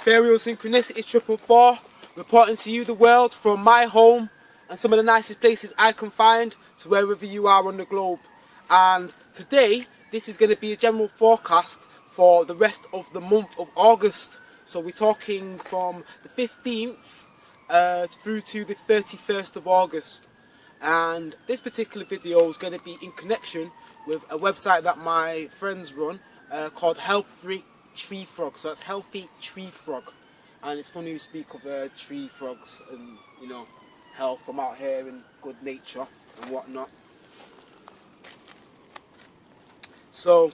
Ethereal Synchronicity 444, reporting to you the world from my home and some of the nicest places I can find to wherever you are on the globe. And today, this is going to be a general forecast for the rest of the month of August. So we're talking from the 15th through to the 31st of August. And this particular video is going to be in connection with a website that my friends run called Healthy Tree Frog. So that's Healthy Tree Frog. And it's funny you speak of tree frogs and, you know, health from out here in good nature and whatnot. So,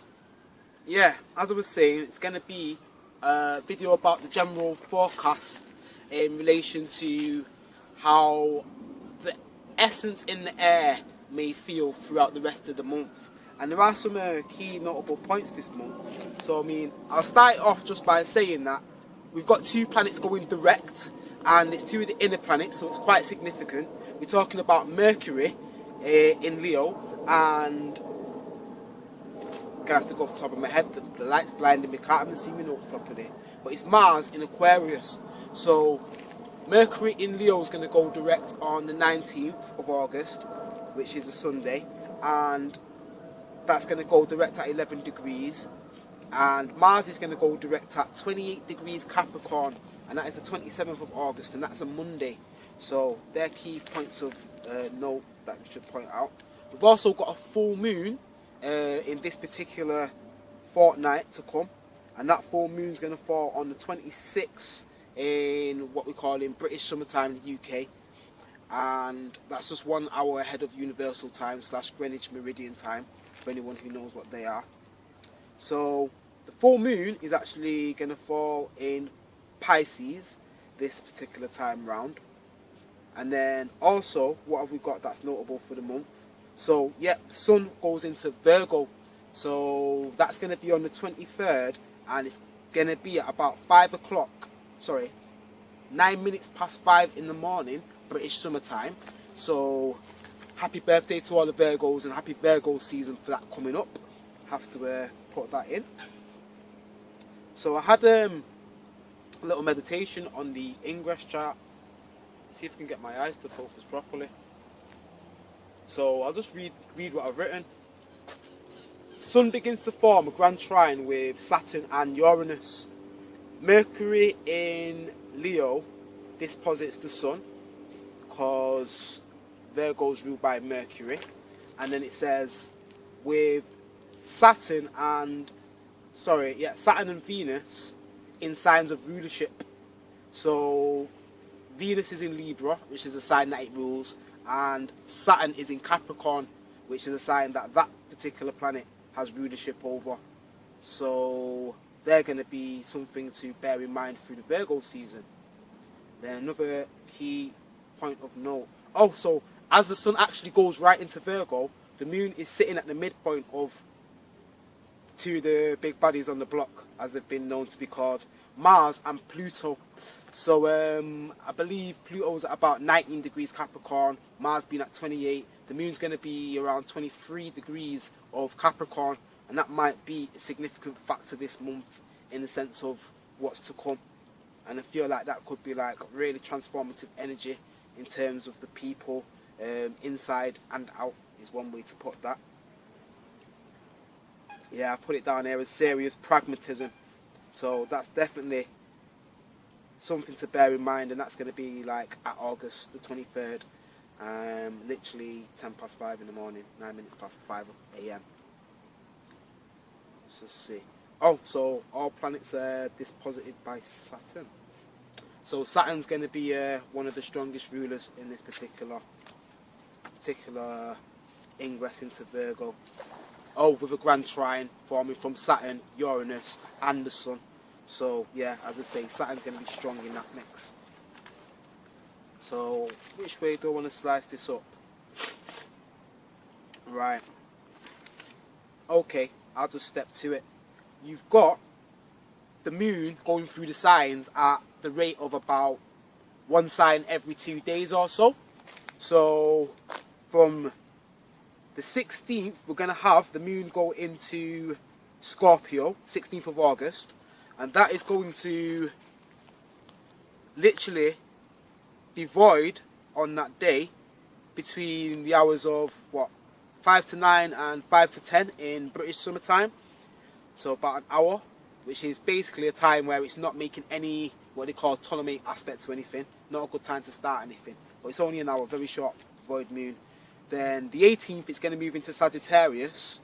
yeah, as I was saying, it's going to be a video about the general forecast in relation to how the essence in the air may feel throughout the rest of the month. And there are some key notable points this month. So, I mean, I'll start off just by saying that we've got two planets going direct, and it's two of the inner planets, so it's quite significant. We're talking about Mercury in Leo, and I'm gonna have to go off the top of my head, the light's blinding me, can't even see my notes properly. But it's Mars in Aquarius. So Mercury in Leo is going to go direct on the 19th of August, which is a Sunday, and that's going to go direct at 11 degrees. And Mars is going to go direct at 28 degrees Capricorn, and that is the 27th of August, and that's a Monday. So they're key points of note that we should point out. We've also got a full moon in this particular fortnight to come, and that full moon is going to fall on the 26th in what we call in British summertime in the UK, and that's just 1 hour ahead of Universal Time / Greenwich Meridian Time, for anyone who knows what they are. So the full moon is actually going to fall in Pisces this particular time round. And then also, what have we got that's notable for the month? So yeah, the sun goes into Virgo, so that's going to be on the 23rd, and it's going to be at about 5 o'clock, 9 minutes past 5 in the morning, British summertime. So happy birthday to all the Virgos, and happy Virgo season for that coming up. Have to put that in. So I had a little meditation on the ingress chart. See if I can get my eyes to focus properly. So I'll just read what I've written. Sun begins to form a grand trine with Saturn and Uranus. Mercury in Leo disposits the Sun, because Virgo's ruled by Mercury. And then it says with Saturn and Venus in signs of rulership. So Venus is in Libra, which is a sign that it rules, and Saturn is in Capricorn, which is a sign that that particular planet has rulership over. So they're going to be something to bear in mind through the Virgo season. Then another key point of note. Oh, so as the sun actually goes right into Virgo, the moon is sitting at the midpoint of two of the big buddies on the block, as they've been known to be called, Mars and Pluto. So I believe Pluto's at about 19 degrees Capricorn, Mars being at 28. The moon's going to be around 23 degrees of Capricorn, and that might be a significant factor this month in the sense of what's to come. And I feel like that could be like really transformative energy in terms of the people inside and out, is one way to put that. Yeah, I put it down there as serious pragmatism. So that's definitely something to bear in mind, and that's going to be like at August the 23rd, literally 10 past 5 in the morning, 9 minutes past 5 a.m. Let's just see. Oh, so all planets are disposited by Saturn. So Saturn's going to be one of the strongest rulers in this particular ingress into Virgo. Oh, with a grand trine forming from Saturn, Uranus and the Sun. So yeah, as I say, Saturn's going to be strong in that mix. So which way do I want to slice this up? Right. Okay, I'll just step to it. You've got the moon going through the signs at the rate of about 1 sign every 2 days or so. So from the 16th, we're going to have the moon go into Scorpio, 16th of August, and that is going to literally be void on that day between the hours of what, 5 to 9 and 5 to 10 in British summertime. So about an hour, which is basically a time where it's not making any what they call Ptolemaic aspects to anything. Not a good time to start anything. But it's only an hour, very short void moon. Then the 18th, it's going to move into Sagittarius.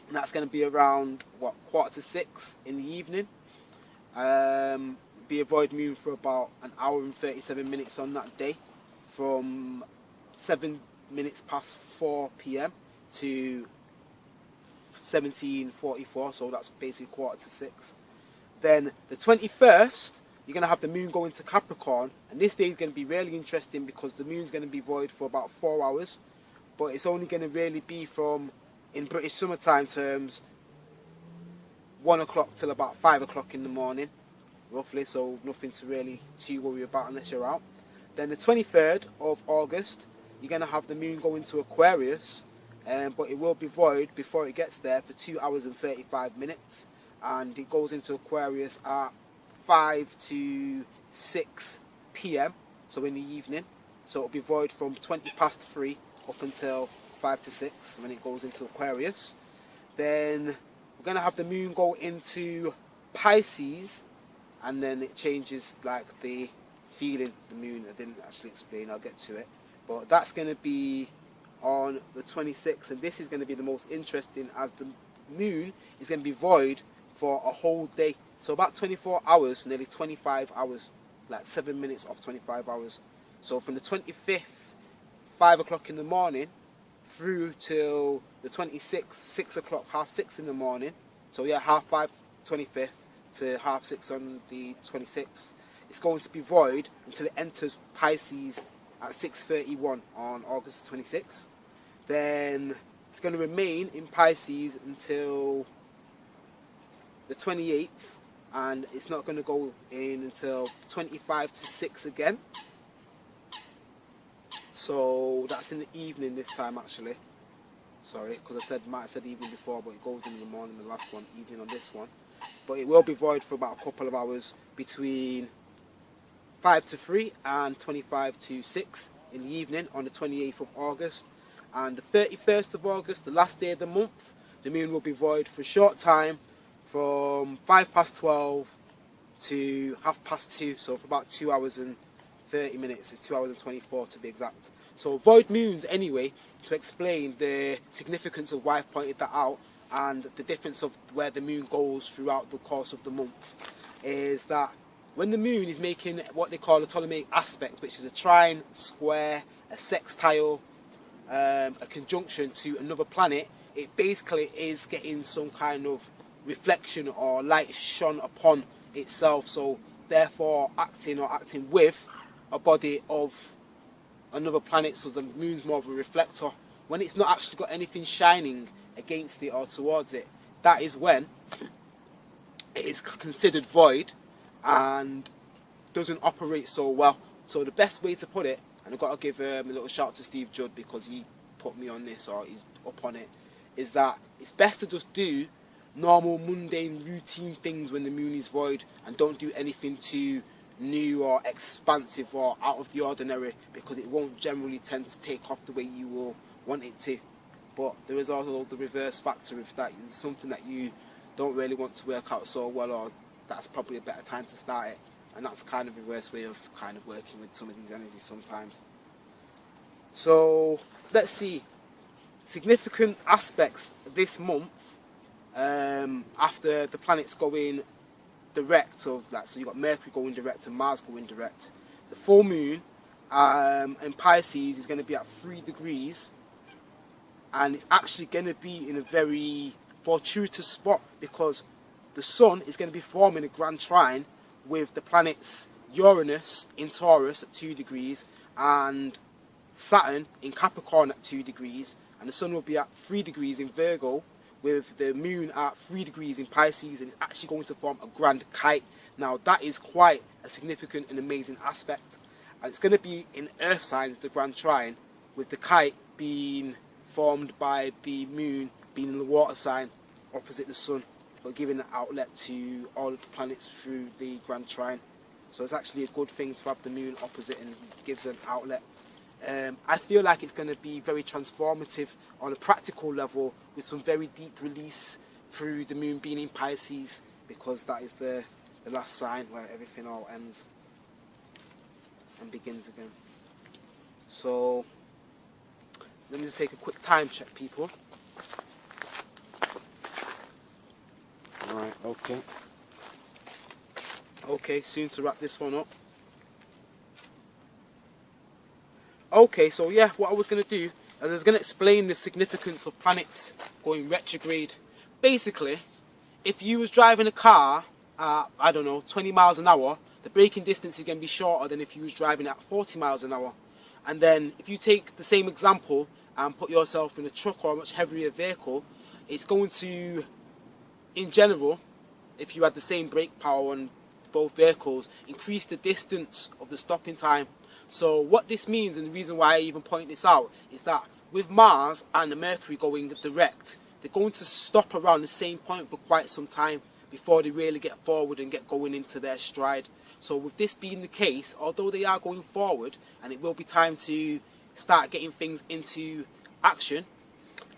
And that's going to be around, what, 5:45 in the evening. Be a void moon for about an hour and 37 minutes on that day. From 7 minutes past 4 p.m. to 17:44, so that's basically 5:45. Then the 21st, you're going to have the moon go into Capricorn, and this day is going to be really interesting because the moon's going to be void for about 4 hours, but it's only going to really be from, in British summertime terms, 1 o'clock till about 5 o'clock in the morning, roughly, so nothing to really too worry about unless you're out. Then the 23rd of August, you're going to have the moon go into Aquarius, but it will be void before it gets there for 2 hours and 35 minutes. And it goes into Aquarius at 5 to 6 p.m, so in the evening. So it'll be void from 20 past 3 up until 5 to 6 when it goes into Aquarius. Then we're going to have the moon go into Pisces, and then it changes like the feeling, the moon. I didn't actually explain, I'll get to it. But that's going to be on the 26th, and this is going to be the most interesting as the moon is going to be void for a whole day. So about 24 hours, nearly 25 hours, like 7 minutes of 25 hours. So from the 25th, 5 o'clock in the morning, through till the 26th, 6 o'clock, 5:30 in the morning. So yeah, 5:30, 25th to 5:30 on the 26th. It's going to be void until it enters Pisces at 6:31 on August 26th. Then it's going to remain in Pisces until the 28th, and it's not going to go in until 25 to 6 again. So that's in the evening this time actually. Sorry, because I might have said evening before, but it goes in the morning, the last one, evening on this one. But it will be void for about a couple of hours between 5 to 3 and 25 to 6 in the evening on the 28th of August. And the 31st of August, the last day of the month, the moon will be void for a short time from 5 past 12 to 2:30, so for about 2 hours and 30 minutes. It's 2 hours and 24 to be exact. So void moons anyway, to explain the significance of why I've pointed that out and the difference of where the moon goes throughout the course of the month, is that when the moon is making what they call a Ptolemaic aspect, which is a trine, square, a sextile, a conjunction to another planet, it basically is getting some kind of reflection or light shone upon itself, so therefore acting with a body of another planet. So the moon's more of a reflector. When it's not actually got anything shining against it or towards it, that is when it is considered void and doesn't operate so well. So the best way to put it, and I've got to give a little shout out to Steve Judd because he put me on this, or he's up on it, is that it's best to just do normal, mundane, routine things when the moon is void, and don't do anything too new or expansive or out of the ordinary, because it won't generally tend to take off the way you will want it to. But there is also the reverse factor, if that is something that you don't really want to work out so well, or that's probably a better time to start it. And that's kind of a reverse way of kind of working with some of these energies sometimes. So let's see, significant aspects this month, after the planets going direct, of that, so you've got Mercury going direct and Mars going direct. The full moon in Pisces is going to be at 3 degrees, and it's actually going to be in a very fortuitous spot because the Sun is going to be forming a grand trine with the planets Uranus in Taurus at 2 degrees and Saturn in Capricorn at 2 degrees, and the Sun will be at 3 degrees in Virgo with the moon at 3 degrees in Pisces, and it's actually going to form a grand kite. Now that is quite a significant and amazing aspect, and it's going to be in earth signs, the grand trine, with the kite being formed by the moon being in the water sign opposite the Sun, but giving an outlet to all of the planets through the grand trine. So it's actually a good thing to have the moon opposite and gives an outlet. I feel like it's going to be very transformative on a practical level with some very deep release through the moon being in Pisces, because that is the last sign where everything all ends and begins again. So let me just take a quick time check, people. Alright, okay. Okay, soon to wrap this one up. Okay, so yeah, what I was going to do is I was going to explain the significance of planets going retrograde. Basically, if you was driving a car at, I don't know, 20 miles an hour, the braking distance is going to be shorter than if you was driving at 40 miles an hour. And then if you take the same example and put yourself in a truck or a much heavier vehicle, it's going to, in general, if you had the same brake power on both vehicles, increase the distance of the stopping time. So what this means, and the reason why I even point this out, is that with Mars and the Mercury going direct, they're going to stop around the same point for quite some time before they really get forward and get going into their stride. So with this being the case, although they are going forward and it will be time to start getting things into action,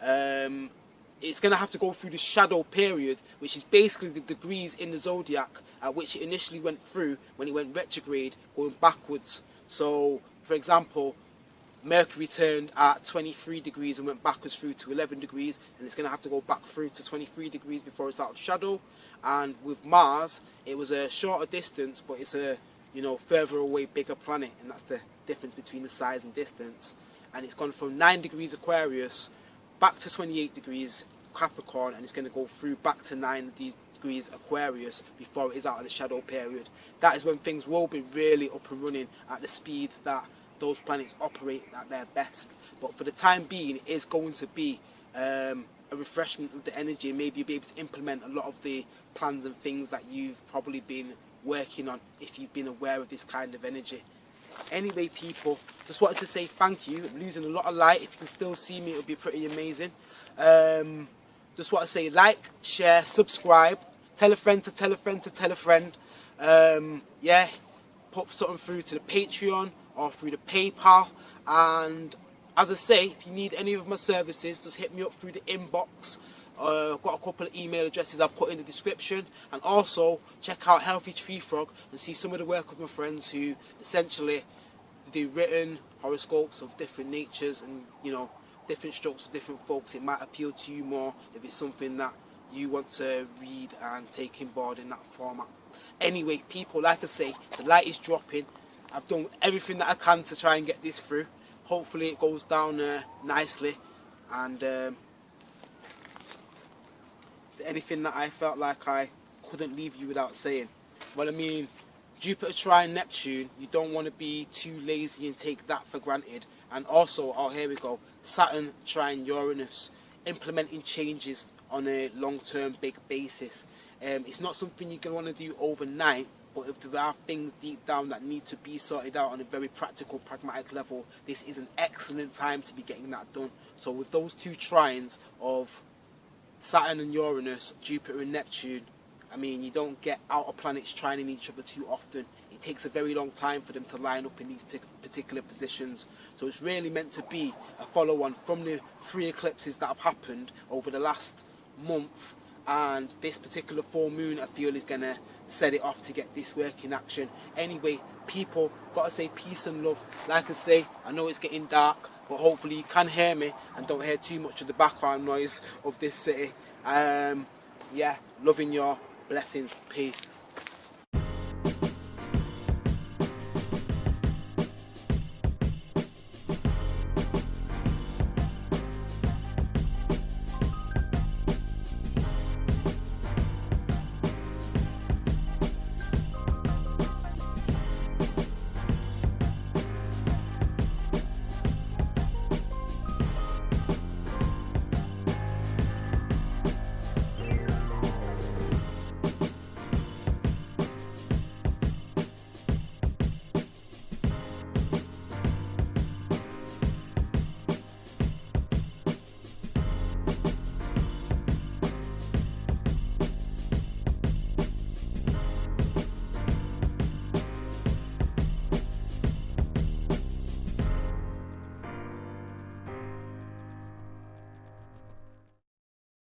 it's going to have to go through the shadow period, which is basically the degrees in the zodiac at which it initially went through when it went retrograde, going backwards. So, for example, Mercury turned at 23 degrees and went backwards through to 11 degrees, and it's going to have to go back through to 23 degrees before it's out of shadow. And with Mars, it was a shorter distance, but it's a, you know, further away, bigger planet, and that's the difference between the size and distance. And it's gone from 9 degrees Aquarius back to 28 degrees Capricorn, and it's going to go through back to 9 degrees Aquarius before it is out of the shadow period. That is when things will be really up and running at the speed that those planets operate at their best. But for the time being, it is going to be a refreshment of the energy, and maybe you'll be able to implement a lot of the plans and things that you've probably been working on if you've been aware of this kind of energy. Anyway, people, just wanted to say thank you. I'm losing a lot of light. If you can still see me, it would be pretty amazing. Just want to say like, share, subscribe, tell a friend to tell a friend to tell a friend. Yeah, put something through to the Patreon or through the PayPal. And as I say, if you need any of my services, just hit me up through the inbox. I've got a couple of email addresses I've put in the description, and also check out Healthy Tree Frog and see some of the work of my friends who essentially do written horoscopes of different natures and, you know, different strokes for different folks. It might appeal to you more if it's something that you want to read and take in board in that format. Anyway, people, like I say, the light is dropping. I've done everything that I can to try and get this through. Hopefully it goes down nicely, and anything that I felt like I couldn't leave you without saying. Well, I mean, Jupiter trine Neptune, you don't want to be too lazy and take that for granted. And also, oh, here we go, Saturn trine Uranus, implementing changes on a long-term big basis. It's not something you're going to want to do overnight, but if there are things deep down that need to be sorted out on a very practical, pragmatic level, this is an excellent time to be getting that done. So with those two trines of Saturn and Uranus, Jupiter and Neptune, I mean, you don't get outer planets trining each other too often. It takes a very long time for them to line up in these particular positions. So it's really meant to be a follow-on from the 3 eclipses that have happened over the last month. And this particular full moon, I feel, is going to set it off to get this work in action. Anyway, people, got to say peace and love. Like I say, I know it's getting dark, but hopefully you can hear me and don't hear too much of the background noise of this city. Yeah, loving your blessings. Peace.